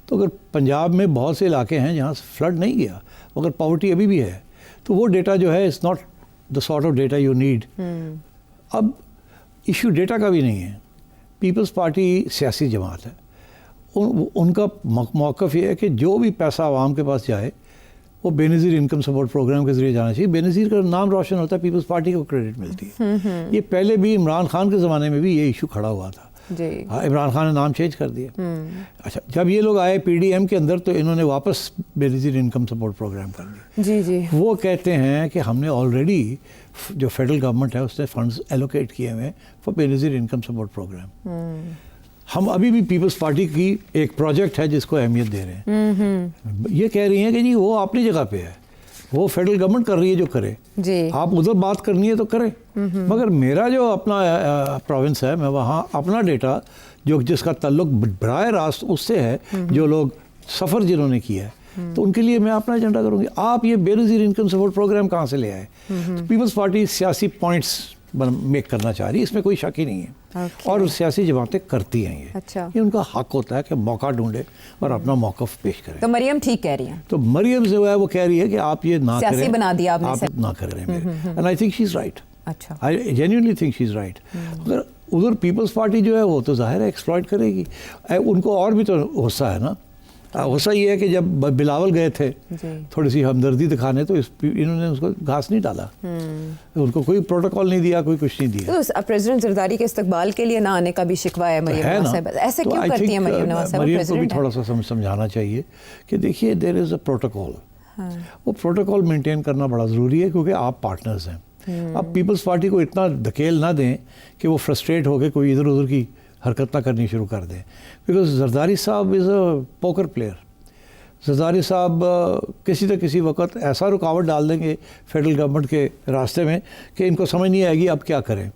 تو اگر پنجاب میں بہت سے علاقے ہیں جہاں فلڈ نہیں گیا, اگر پاورٹی ابھی بھی ہے, تو وہ ڈیٹا جو ہے it's not the sort of data you need. اب ایشو ڈیٹا کا بھی نہیں ہے. پیپلز پارٹی سیاسی جماعت ہے, ان کا موقف یہ ہے کہ جو بھی پیسہ عوام کے پاس جائے وہ بے نظیر انکم سپورٹ پروگرام کے ذریعے جانا چاہیے. بے نظیر کا نام روشن ہوتا ہے, پیپلز پارٹی کو کریڈٹ ملتی ہے. یہ پہلے بھی عمران خان کے زمانے میں بھی یہ ایشو کھڑا ہوا تھا. ہاں, عمران خان نے نام چینج کر دیا. اچھا, جب یہ لوگ آئے پی ڈی ایم کے اندر تو انہوں نے واپس بے نظیر انکم سپورٹ پروگرام کر دیا. جی جی, وہ کہتے ہیں کہ ہم نے آلریڈی جو فیڈرل گورنمنٹ ہے اس نے فنڈز ایلوکیٹ کیے ہوئے فار بے نظیر انکم سپورٹ پروگرام. ہم ابھی بھی پیپلز پارٹی کی ایک پروجیکٹ ہے جس کو اہمیت دے رہے ہیں. یہ کہہ رہی ہیں کہ جی وہ اپنی جگہ پہ ہے, وہ فیڈرل گورنمنٹ کر رہی ہے جو کرے, آپ ادھر بات کرنی ہے تو کریں. مگر میرا جو اپنا پروونس ہے, میں وہاں اپنا ڈیٹا جو جس کا تعلق براہ راست اس سے ہے جو لوگ سفر جنہوں نے کیا ہے, تو ان کے لیے میں اپنا ایجنڈا کروں گی. آپ یہ بے نظیر انکم سپورٹ پروگرام کہاں سے لے آئے؟ پیپلز پارٹی سیاسی پوائنٹس میک کرنا چاہ رہی ہے, اس میں کوئی شک ہی نہیں ہے. اور سیاسی جماعتیں کرتی ہیں یہ ان کا حق ہوتا ہے کہ موقع ڈھونڈے اور اپنا موقف پیش کریں. تو مریم ٹھیک کہہ رہی ہیں. تو مریم جو ہے وہ کہہ رہی ہے کہ آپ یہ نہ کریں, سیاسی بنا دیا آپ نہ کریں. And I think she is right. اچھا, I genuinely think she is right. اگر ادھر پیپلز پارٹی جو ہے وہ تو ظاہر ہے ایکسپلائٹ کرے گی. ان کو اور بھی تو غصہ ہے نا. غصہ یہ ہے کہ جب بلاول گئے تھے تھوڑی سی ہمدردی دکھانے تو انہوں نے اس کو گھاس نہیں ڈالا, ان کو کوئی پروٹوکول نہیں دیا, کوئی کچھ نہیں دیا. تو پریزیڈنٹ زرداری کے استقبال کے لیے نہ آنے کا بھی شکوہ ہے مریم نواز صاحب. ایسے کیوں کرتی ہیں مریم نواز صاحب؟ مریم کو بھی تھوڑا سا سمجھانا چاہیے کہ دیکھیے دیر از اے پروٹوکول. وہ پروٹوکول مینٹین کرنا بڑا ضروری ہے کیونکہ آپ پارٹنرز ہیں. اب پیپلز پارٹی کو اتنا دھکیل نہ دیں کہ وہ فرسٹریٹ ہو کے کوئی ادھر ادھر کی حرکت نہ کرنی شروع کر دیں. بیکاز زرداری صاحب از اے پوکر پلیئر. زرداری صاحب کسی نہ کسی وقت ایسا رکاوٹ ڈال دیں گے فیڈرل گورنمنٹ کے راستے میں کہ ان کو سمجھ نہیں آئے گی اب کیا کریں,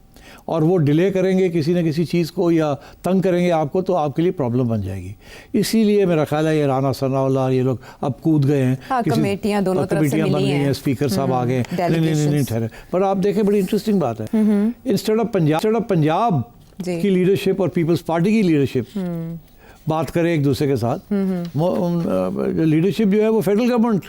اور وہ ڈیلے کریں گے کسی نہ کسی چیز کو یا تنگ کریں گے آپ کو, تو آپ کے لیے پرابلم بن جائے گی. اسی لیے میرا خیال ہے یہ رانا ثناء اللہ یہ لوگ اب کود گئے ہیں, کمیٹیاں دونوں طرف سے بن ملی گئی ہیں, ہیں, اسپیکر صاحب آ گئے. نہیں ٹھہرے, پر آپ دیکھیں بڑی انٹرسٹنگ بات ہے, انسٹیڈ آف پنجاب کی لیڈرشپ اور پیپلز پارٹی کی لیڈرشپ بات کرے ایک دوسرے کے ساتھ, لیڈرشپ جو ہے وہ فیڈرل گورنمنٹ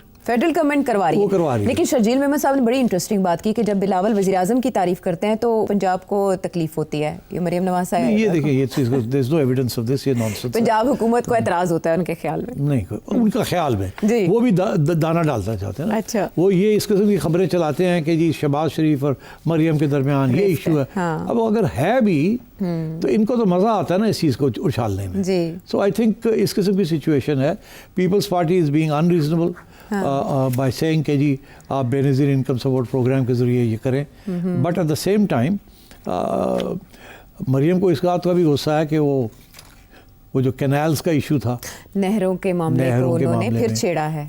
کروا رہی ہے. لیکن شرجیل محمد صاحب نے بڑی انٹرسٹنگ بات کی کہ جب بلاول وزیر اعظم کی تعریف کرتے ہیں تو پنجاب کو تکلیف ہوتی ہے. یہ مریم نواز صاحب یہ دیکھیں یہ چیز دیر از نو ایویڈنس آف دس, یہ نانسنس. پنجاب حکومت کو اعتراض ہوتا ہے ان کے خیال میں. نہیں, ان کا خیال میں وہ بھی دانا ڈالنا چاہتے ہیں نا. اچھا, وہ یہ اس قسم کی خبریں چلاتے ہیں کہ جی شہباز شریف اور مریم کے درمیان یہ ایشو ہے. اب اگر ہے بھی تو ان کو تو مزہ آتا ہے نا اس چیز کو اچھالنے میں. سو آئی تھنک اس قسم کی سچویشن ہے. Peoples Party is being unreasonable by saying کہ جی آپ بے نظیر انکم سپورٹ پروگرام کے ذریعے یہ کریں, but at the same time Maryam کو اس بات کا بھی غصہ ہے کہ وہ جو کینالز کا ایشو تھا, نہروں کے معاملے کو انہوں نے پھر چھیڑا ہے.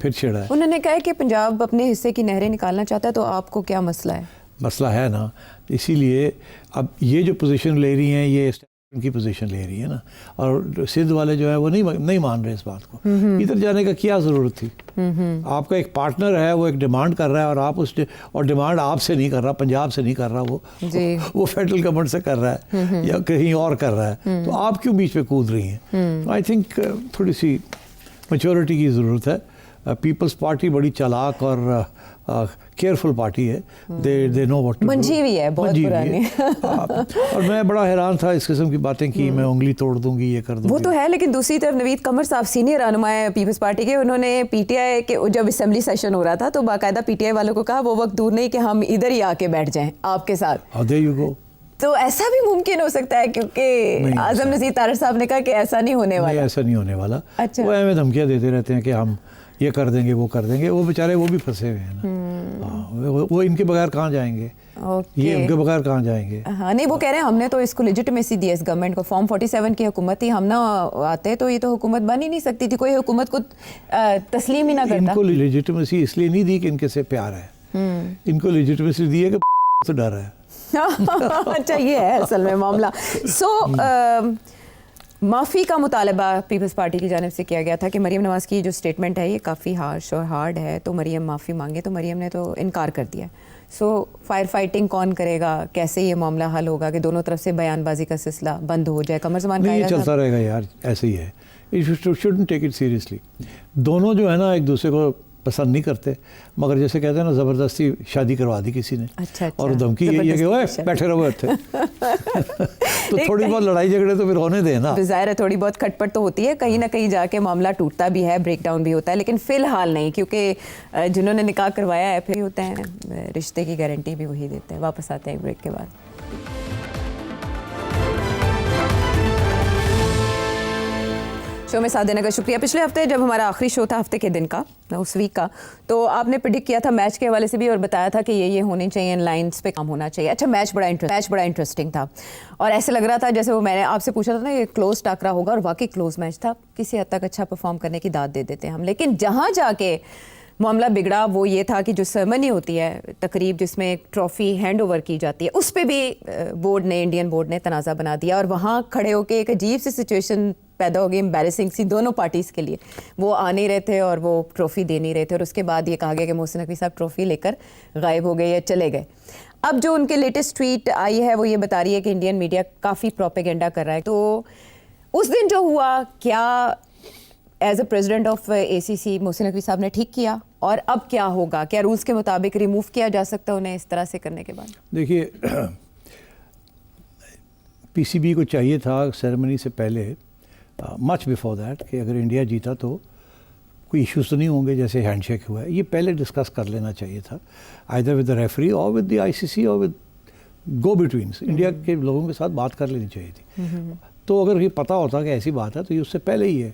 انہوں نے کہا کہ پنجاب اپنے حصے کی نہریں نکالنا چاہتا ہے, تو آپ کو کیا مسئلہ ہے؟ مسئلہ ہے نا, اسی لیے اب یہ جو پوزیشن لے رہی ہیں یہ کی پوزیشن لے رہی ہے نا, اور سندھ والے جو ہے وہ نہیں مان رہے اس بات کو. ادھر جانے کا کیا ضرورت تھی؟ آپ کا ایک پارٹنر ہے, وہ ایک ڈیمانڈ کر رہا ہے اور آپ اور ڈیمانڈ آپ سے نہیں کر رہا, پنجاب سے نہیں کر رہا, وہ فیڈرل گورنمنٹ سے کر رہا ہے یا کہیں اور کر رہا ہے, تو آپ کیوں بیچ میں کود رہی ہیں؟ آئی تھنک تھوڑی سی میچورٹی کی ضرورت ہے. پیپلز پارٹی بڑی چالاک اور کیئرفل پارٹی ہے. دے نو واٹ ٹو ڈو. منجھی ہوئی ہے, بہت پرانی. اور میں بڑا حیران تھا اس قسم کی باتیں کی میں انگلی توڑ دوں گی, یہ کر دوں گی. وہ تو ہے, لیکن دوسری طرف نوید قمر صاحب سینئر رہنما ہے پیپلز پارٹی کے, انہوں نے پی ٹی آئی کے جب اسمبلی سیشن ہو رہا تھا تو باقاعدہ پی ٹی آئی والوں کو کہا وہ وقت دور نہیں کہ ہم ادھر ہی آ کے بیٹھ جائیں آپ کے ساتھ. There you go. تو ایسا بھی ممکن ہو سکتا ہے, کیونکہ اعظم نذیر طارڑ صاحب نے کہا کہ ایسا نہیں ہونے والا. ایسا نہیں ہونے والا. اچھا. وہ ہمیں دھمکیاں دیتے رہتے ہیں کہ ہم یہ کر دیں گے وہ کر دیں گے. وہ بیچارے وہ بھی پھنسے ہوئے ہیں نا, وہ ان کے بغیر کہاں جائیں گے, یہ ان کے بغیر کہاں جائیں گے. ہاں نہیں, وہ کہہ رہے ہیں ہم نے تو اس کو لیجٹمیسی دی اس گورنمنٹ کو, فارم 47 کی حکومت تھی, ہم نہ آتے تو یہ تو حکومت بن ہی نہیں سکتی تھی, کوئی حکومت کو تسلیم ہی نہ کرتا. ان کو لیجٹمیسی اس لیے نہیں دی کہ ان کے سے پیار ہے, ان کو لیجٹمیسی دی ہے کہ سے ڈر ہے. اچھا یہ ہے اصل میں معاملہ. سو معافی کا مطالبہ پیپلز پارٹی کی جانب سے کیا گیا تھا کہ مریم نواز کی جو سٹیٹمنٹ ہے یہ کافی ہارش اور ہارڈ ہے, تو مریم معافی مانگے, تو مریم نے تو انکار کر دیا. سو فائر فائٹنگ کون کرے گا, کیسے یہ معاملہ حل ہوگا کہ دونوں طرف سے بیان بازی کا سلسلہ بند ہو جائے؟ قمر زمان کا یہ چلتا رہے گا یار, ایسے ہی ہے. Shouldn't take it seriously. دونوں جو ہے نا ایک دوسرے کو پسند نہیں کرتے, مگر جیسے کہتے ہیں نا زبردستی شادی کروا دی کسی نے, اور دھمکی یہی ہے کہ اوے بیٹھے رہو تھے. تو تھوڑی بہت لڑائی جھگڑے تو پھر ہونے دیں نا. ظاہر ہے تھوڑی بہت کھٹ پٹ تو ہوتی ہے, کہیں نہ کہیں جا کے معاملہ ٹوٹتا بھی ہے, بریک ڈاؤن بھی ہوتا ہے, لیکن فی الحال نہیں, کیونکہ جنہوں نے نکاح کروایا ہے پھر ہوتے ہیں رشتے کی گارنٹی بھی وہی دیتے ہیں. واپس آتے ہیں بریک کے بعد. شو میں ساتھ دینے کا شکریہ. پچھلے ہفتے جب ہمارا آخری شو تھا ہفتے کے دن کا, اس ویک کا, تو آپ نے پریڈکٹ کیا تھا میچ کے حوالے سے بھی اور بتایا تھا کہ یہ ہونی چاہیے, ان لائنس پہ کام ہونا چاہیے. اچھا میچ بڑا انٹرسٹنگ تھا اور ایسے لگ رہا تھا جیسے وہ میں نے آپ سے پوچھا تھا نا یہ کلوز ٹاکرا ہوگا, اور واقعی کلوز میچ تھا. کسی حد تک اچھا پرفارم کرنے کی داد دے دیتے ہم, لیکن جہاں جا کے معاملہ بگڑا وہ یہ تھا کہ جو سرمنی ہوتی ہے, تقریب جس میں ٹرافی ہینڈ اوور کی جاتی ہے, اس پہ بھی بورڈ نے, انڈین بورڈ نے تنازع بنا دیا, اور وہاں کھڑے ہو کے ایک عجیب سی سچویشن پیدا ہو گئی, امبیرسنگ سی دونوں پارٹیز کے لیے. وہ آ نہیں رہے تھے اور وہ ٹرافی دے نہیں رہے تھے, اور اس کے بعد یہ کہا گیا کہ محسن نقوی صاحب ٹرافی لے کر غائب ہو گئے یا چلے گئے. اب جو ان کے لیٹسٹ ٹویٹ آئی ہے وہ یہ بتا رہی ہے کہ انڈین میڈیا کافی پروپیگنڈا کر رہا ہے. تو اس دن جو ہوا, کیا ایز اے پریزیڈنٹ آف اے سی سی محسن نقوی صاحب نے ٹھیک کیا, اور اب کیا ہوگا؟ کیا رولز کے مطابق ریموو کیا جا سکتا ہے انہیں اس طرح سے کرنے کے بعد؟ دیکھیے پی سی بی کو چاہیے تھا سیریمنی سے پہلے, مچ بیفور دیٹ, کہ اگر انڈیا جیتا تو کوئی ایشوز تو نہیں ہوں گے جیسے ہینڈ شیک ہوا ہے, یہ پہلے ڈسکس کر لینا چاہیے تھا, آئدر ود دا ریفری اور ود دی آئی سی سی اور ود گو بٹوینس. انڈیا کے لوگوں کے ساتھ بات کر لینی چاہیے تھی. تو اگر یہ پتہ ہوتا کہ ایسی بات ہے تو یہ اس سے پہلے ہی ہے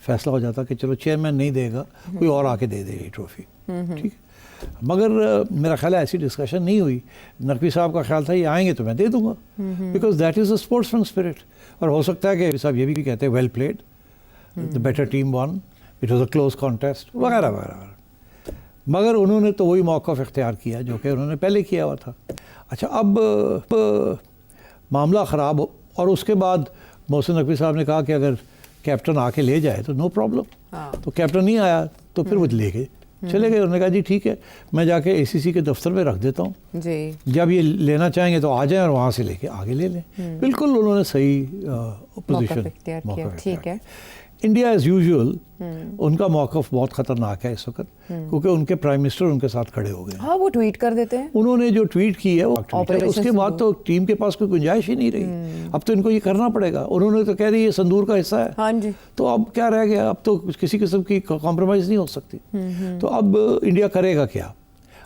فیصلہ ہو جاتا کہ چلو چیئرمین نہیں دے گا, کوئی اور آ کے دے دے یہ ٹرافی, ٹھیک ہے. مگر میرا خیال ہے ایسی ڈسکشن نہیں ہوئی. نقوی صاحب کا خیال تھا یہ آئیں گے تو میں دے دوں گا, because that is a sportsman spirit. اور ہو سکتا ہے کہ صاحب یہ بھی کہتے ہیں well played, the better team won, it was a close contest وغیرہ وغیرہ. مگر انہوں نے تو وہی موقف اختیار کیا جو کہ انہوں نے پہلے کیا ہوا تھا. اچھا اب معاملہ خراب ہو, اور اس کے بعد محسن نقوی صاحب نے کہا کہ اگر کیپٹن آ کے لے جائے تو نو پرابلم. تو کیپٹن نہیں آیا تو پھر وہ لے گئے, چلے گئے. انہوں نے کہا جی ٹھیک ہے میں جا کے اے سی سی کے دفتر میں رکھ دیتا ہوں, جی جب یہ لینا چاہیں گے تو آ جائیں اور وہاں سے لے کے آگے لے لیں. بالکل انہوں نے صحیح پوزیشن ٹھیک ہے. انڈیا ایز یوزول ان کا موقف بہت خطرناک ہے اس وقت, کیونکہ ان کے پرائم منسٹر ان کے ساتھ کھڑے ہو گئے. ہاں وہ ٹویٹ کر دیتے ہیں. انہوں نے جو ٹویٹ کی ہے وہ اس کے بعد تو ٹیم کے پاس کوئی گنجائش ہی نہیں رہی. اب تو ان کو یہ کرنا پڑے گا. انہوں نے تو کہہ دی یہ صندور کا حصہ ہے, ہاں جی, تو اب کیا رہ گیا, اب تو کسی قسم کی کمپرومائز نہیں ہو سکتی. تو اب انڈیا کرے گا کیا؟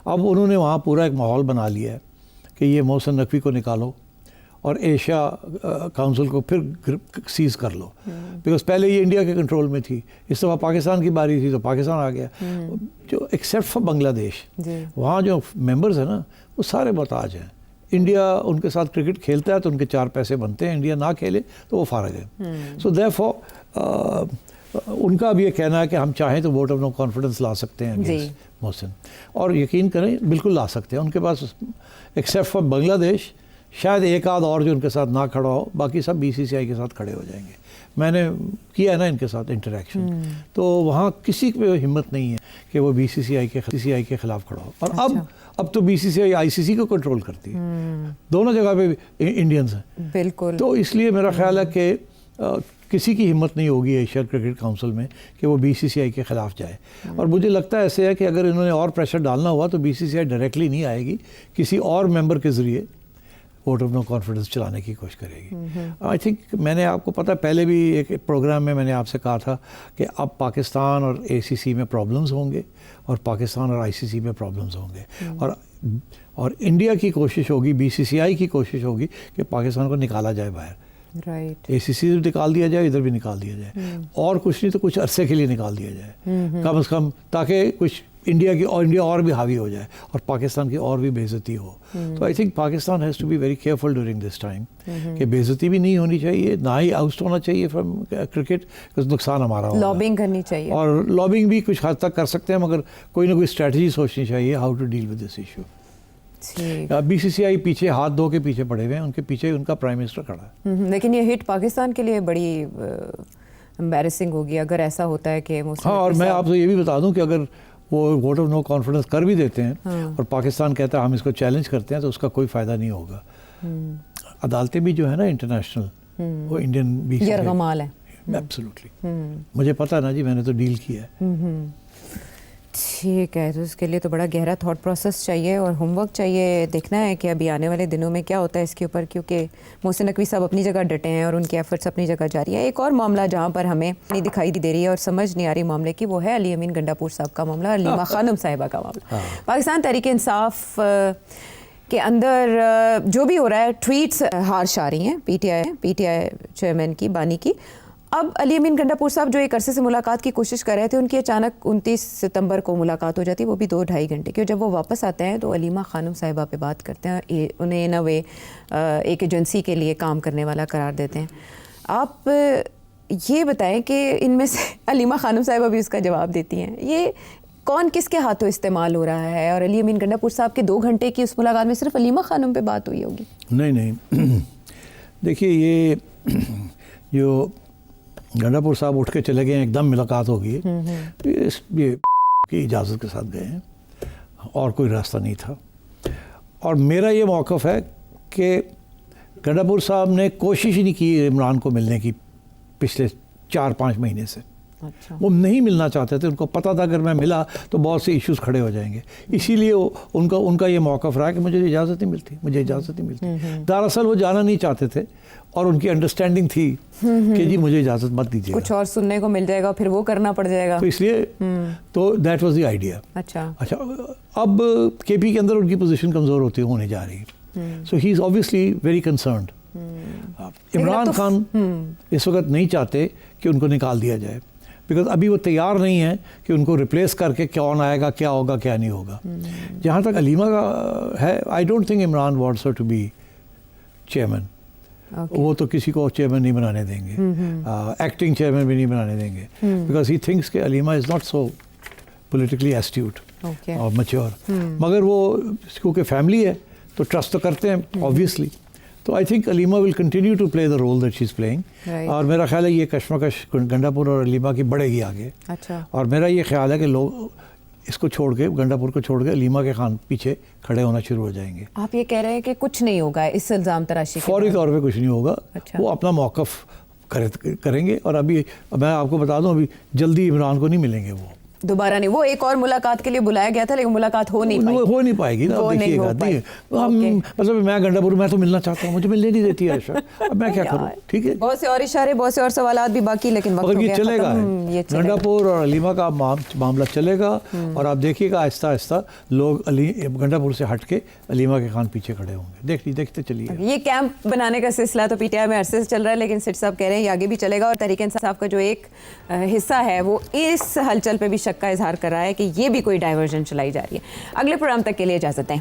اب انہوں نے وہاں پورا ایک ماحول بنا لیا ہے کہ یہ محسن نقوی کو نکالو اور ایشیا کاؤنسل کو پھر سیز کر لو, بیکاز پہلے یہ انڈیا کے کنٹرول میں تھی. اس دفعہ پاکستان کی باری تھی تو پاکستان آ گیا. جو ایکسیپٹ فار بنگلہ دیش, وہاں جو ممبرز ہیں نا وہ سارے محتاج ہیں. انڈیا ان کے ساتھ کرکٹ کھیلتا ہے تو ان کے 4 پیسے بنتے ہیں, انڈیا نہ کھیلے تو وہ فارغ ہے. سو دیئرفور ان کا بھی یہ کہنا ہے کہ ہم چاہیں تو ووٹ آف نو کانفیڈنس لا سکتے ہیں اگینسٹ محسن, اور یقین کریں بالکل لا سکتے ہیں. ان کے پاس ایکسیپٹ فار بنگلہ دیش شاید ایک آدھ اور جو ان کے ساتھ نہ کھڑا ہو, باقی سب بی سی سی آئی کے ساتھ کھڑے ہو جائیں گے. میں نے کیا ہے نا ان کے ساتھ انٹریکشن, تو وہاں کسی پہ ہمت نہیں ہے کہ وہ بی سی سی آئی کے خلاف کھڑا ہو. اور اب تو بی سی سی آئی سی سی کو کنٹرول کرتی ہے, دونوں جگہ پہ انڈینز ہیں. بالکل. تو اس لیے میرا خیال ہے کہ کسی کی ہمت نہیں ہوگی ایشیا کرکٹ کونسل میں کہ وہ BCCI کے خلاف جائے. اور مجھے لگتا ہے ایسے ہے کہ اگر انہوں نے اور پریشر ڈالنا ہوا تو BCCI ڈائریکٹلی نہیں آئے گی, کسی اور ممبر کے ذریعے ووٹ آف نو کانفیڈنس چلانے کی کوشش کرے گی. آئی تھنک میں نے آپ کو پتہ پہلے بھی ایک پروگرام میں نے آپ سے کہا تھا کہ اب پاکستان اور ACC میں پرابلمز ہوں گے اور پاکستان اور ICC میں پرابلمز ہوں گے, اور انڈیا کی کوشش ہوگی, BCCI کی کوشش ہوگی کہ پاکستان کو نکالا جائے باہر. رائٹ, ACC سے بھی نکال دیا جائے, ادھر بھی نکال دیا جائے, اور کچھ نہیں تو کچھ عرصے کے لیے نکال دیا جائے کم از کم, تاکہ کچھ انڈیا اور بھی حاوی ہو جائے اور پاکستان کی اور بھی بے عزتی ہو. تو I think Pakistan has to be very careful during this time کہ بے عزتی بھی نہیں ہونی چاہیے, نہ ہی آؤٹ ہونا چاہیے فرام کرکٹ, نقصان ہمارا ہوگا. لابنگ کرنی چاہیے, اور لابنگ بھی کچھ حد تک کر سکتے ہیں, مگر کوئی نہ کوئی اسٹریٹجی سوچنی چاہیے how to deal with this issue. BCCI پیچھے ہاتھ دھو کے پیچھے پڑے ہوئے ہیں, ان کے پیچھے ان کا پرائم منسٹر کھڑا ہے. لیکن یہ ہٹ پاکستان کے لیے بڑی امبیرسنگ ہوگی اگر ایسا ہوتا ہے کہ ہاں, اور میں آپ سے یہ بھی بتا دوں کہ اگر وہ ووٹ آف نو کانفیڈنس کر بھی دیتے ہیں اور پاکستان کہتا ہے ہم اس کو چیلنج کرتے ہیں, تو اس کا کوئی فائدہ نہیں ہوگا. عدالتیں بھی جو ہے نا انٹرنیشنل, وہ انڈین یرغمال ہے. ایبسلیوٹلی, مجھے پتہ نا جی, میں نے تو ڈیل کیا ہے. ٹھیک ہے, تو اس کے لیے تو بڑا گہرا تھاٹ پروسیس چاہیے اور ہوم ورک چاہیے. دیکھنا ہے کہ ابھی آنے والے دنوں میں کیا ہوتا ہے اس کے اوپر, کیونکہ محسن نقوی صاحب اپنی جگہ ڈٹے ہیں اور ان کی ایفرٹس اپنی جگہ جاری ہیں. ایک اور معاملہ جہاں پر ہمیں نہیں دکھائی دے رہی ہے اور سمجھ نہیں آ رہی معاملے کی, وہ ہے علی امین گنڈاپور صاحب کا معاملہ, علیمہ خانم صاحبہ کا معاملہ. پاکستان تحریک انصاف کے اندر جو بھی ہو رہا ہے, ٹویٹس ہارش آ رہی ہیں پی ٹی آئی چیئرمین کی, بانی کی. اب علی امین گنڈاپور صاحب جو ایک عرصے سے ملاقات کی کوشش کر رہے تھے, ان کی اچانک 29 ستمبر کو ملاقات ہو جاتی ہے, وہ بھی 2-2.5 گھنٹے کی. اور جب وہ واپس آتے ہیں تو علیمہ خانم صاحبہ پہ بات کرتے ہیں, انہیں ان وے ایک ایجنسی کے لیے کام کرنے والا قرار دیتے ہیں. آپ یہ بتائیں کہ ان میں سے علیمہ خانم صاحبہ بھی اس کا جواب دیتی ہیں, یہ کون کس کے ہاتھوں استعمال ہو رہا ہے؟ اور علی امین گنڈاپور صاحب کے 2 گھنٹے کی اس ملاقات میں صرف علیمہ خانم پہ بات ہوئی ہوگی؟ نہیں, دیکھیے یہ جو گنڈاپور صاحب اٹھ کے چلے گئے ہیں, ایک دم ملاقات ہو گئی ہے, یہ کی اجازت کے ساتھ گئے ہیں اور کوئی راستہ نہیں تھا. اور میرا یہ موقف ہے کہ گنڈاپور صاحب نے کوشش ہی نہیں کی عمران کو ملنے کی پچھلے 4-5 مہینے سے. وہ نہیں ملنا چاہتے تھے, ان کو پتہ تھا اگر میں ملا تو بہت سے ایشوز کھڑے ہو جائیں گے, اسی لیے ان کا یہ موقف رہا کہ مجھے اجازت نہیں ملتی. دراصل وہ جانا نہیں چاہتے تھے اور ان کی انڈرسٹینڈنگ تھی کہ جی مجھے اجازت مت دیجیے, کچھ اور سننے کو مل جائے گا, پھر وہ کرنا پڑ جائے گا, تو اس لیے تو دیٹ واز دی آئیڈیا. اچھا, اب KP کے اندر ان کی پوزیشن کمزور ہونے جا رہی ہے, so he is obviously very concerned. Imran Khan اس وقت نہیں چاہتے کہ ان کو نکال دیا جائے, بیکاز ابھی وہ تیار نہیں ہیں کہ ان کو ریپلیس کر کے کون آئے گا, کیا ہوگا, کیا نہیں ہوگا. جہاں تک علیمہ کا ہے, I don't think Imran wants her to be chairman. وہ تو کسی کو چیئرمین نہیں بنانے دیں گے, ایکٹنگ چیئرمین بھی نہیں بنانے دیں گے, بیکاز ہی تھنکس کہ Alima is not so politically ایسٹیوٹ اور میچور. مگر وہ کیونکہ فیملی ہے تو ٹرسٹ تو کرتے ہیں آبویسلی. تو I think Aleema will continue to play the role that she is playing, اور میرا خیال ہے یہ کشمکش گنڈاپور اور علیمہ کی بڑھے گی آگے. اور میرا یہ خیال ہے کہ لوگ اس کو چھوڑ کے, گنڈاپور کو چھوڑ کے علیمہ کے خان پیچھے کھڑے ہونا شروع ہو جائیں گے. آپ یہ کہہ رہے ہیں کہ کچھ نہیں ہوگا اس الزام تراشی, فوری طور پہ کچھ نہیں ہوگا. وہ اپنا موقف کریں گے. اور ابھی میں آپ کو بتا دوں, ابھی جلدی عمران کو نہیں ملیں گے, وہ دوبارہ نہیں. وہ ایک اور ملاقات کے لیے بلایا گیا تھا لیکن ملاقات ہو نہیں پائے گی نا. دیکھیے گا, مطلب میں گنڈاپور میں تو ملنا چاہتا ہوں, مجھے ملنے نہیں دیتی عائشہ, اب میں کیا کروں. ٹھیک ہے, بہت سے اور اشارے, بہت سے اور سوالات بھی باقی, لیکن مگر یہ چلے گا, گنڈاپور اور علیمہ کا معاملہ چلے گا. اور آپ دیکھیے گا آہستہ آہستہ لوگ گنڈاپور سے ہٹ کے علیمہ کے خان پیچھے کھڑے ہوں گے. دیکھتے چلیے. یہ کیمپ بنانے کا سلسلہ تو PTI میں عرصے سے چل رہا ہے, لیکن سٹ صاحب کہہ رہے ہیں یہ آگے بھی چلے گا. اور تحریک انصاف کا جو ایک حصہ ہے وہ اس ہلچل پہ بھی شک کا اظہار کر رہا ہے کہ یہ بھی کوئی ڈائیورژن چلائی جا رہی ہے. اگلے پروگرام تک کے لیے اجازت دیں.